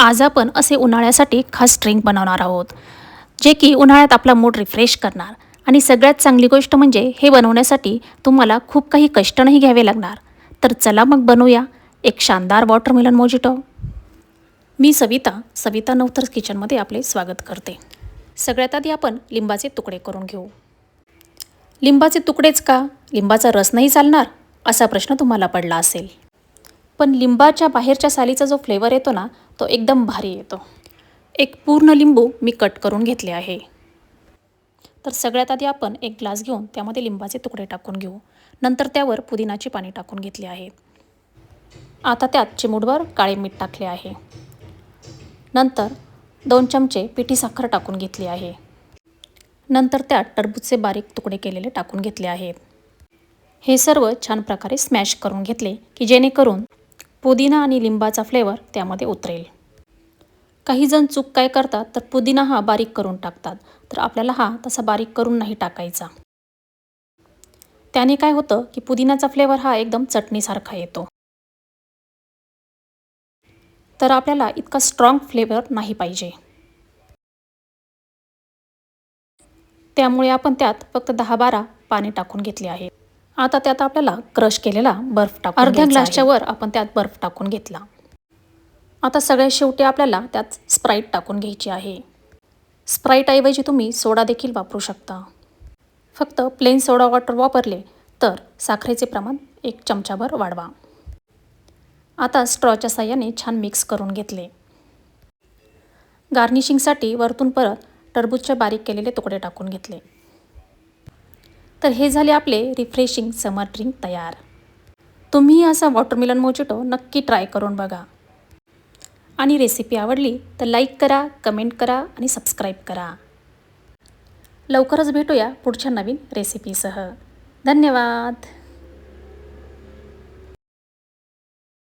आज आपण असे उन्हाळ्यासाठी खास ड्रिंक बनवणार आहोत, जे की उन्हाळ्यात आपला मूड रिफ्रेश करणार. आणि सगळ्यात चांगली गोष्ट म्हणजे हे बनवण्यासाठी तुम्हाला खूप काही कष्ट नाही घ्यावे लागणार. तर चला मग बनवूया एक शानदार वॉटरमेलन मोजिटो. मी सविता नवथर किचनमध्ये आपले स्वागत करते. सगळ्यात आधी आपण लिंबाचे तुकडे करून घेऊ. लिंबाचे तुकडेच का? लिंबाचा रस नाही चालणार असा प्रश्न तुम्हाला पडला असेल. पण लिंबाच्या बाहेरच्या सालीचा जो फ्लेवर येतो ना, तो एकदम भारी येतो. एक पूर्ण लिंबू मी कट करून घेतले आहे. तर सगळ्यात आधी आपण एक ग्लास घेऊन त्यामध्ये लिंबाचे तुकडे टाकून घेऊ. नंतर त्यावर पुदिनाची पाने टाकून घेतली आहे. आता त्यात चिमूटभर काळे मीठ टाकले आहे. नंतर 2 चमचे पिठी साखर टाकून घेतली आहे. नंतर त्यात टरबूजचे बारीक तुकडे केलेले टाकून घेतले आहेत. हे सर्व छान प्रकारे स्मॅश करून घेतले की जेणेकरून पुदिना आणि लिंबाचा फ्लेवर त्यामध्ये उतरेल. काही जण चूक काय करतात तर पुदिना हा बारीक करून टाकतात, तर आपल्याला हा तसा बारीक करून नाही टाकायचा. त्याने काय होतं की पुदिनाचा फ्लेवर हा एकदम चटणीसारखा येतो. तर आपल्याला इतका स्ट्रॉंग फ्लेवर नाही पाहिजे. त्यामुळे आपण त्यात फक्त 10-12 पाने टाकून घेतली आहे. आता त्यात आपल्याला क्रश केलेला बर्फ टाकून अर्ध्या ग्लासच्या वर आपण त्यात बर्फ टाकून घेतला. आता सगळ्यात शेवटी आपल्याला त्यात स्प्राईट टाकून घ्यायची आहे. स्प्राईटऐवजी तुम्ही सोडा देखील वापरू शकता. फक्त प्लेन सोडा वॉटर वापरले तर साखरेचे प्रमाण 1 चमचाभर वाढवा. आता स्ट्रॉच्या साह्याने छान मिक्स करून घेतले. गार्निशिंगसाठी वरतून परत टरबूजचे बारीक केलेले तुकडे टाकून घेतले. तर हे झाले आपले रिफ्रेशिंग समर ड्रिंक तयार. तुम्ही असा वॉटरमेलन मोजिटो नक्की ट्राय करून बघा. आणि रेसिपी आवडली तर लाईक करा, कमेंट करा आणि सबस्क्राईब करा. लवकरच भेटूया पुढच्या नवीन रेसिपीसह. धन्यवाद.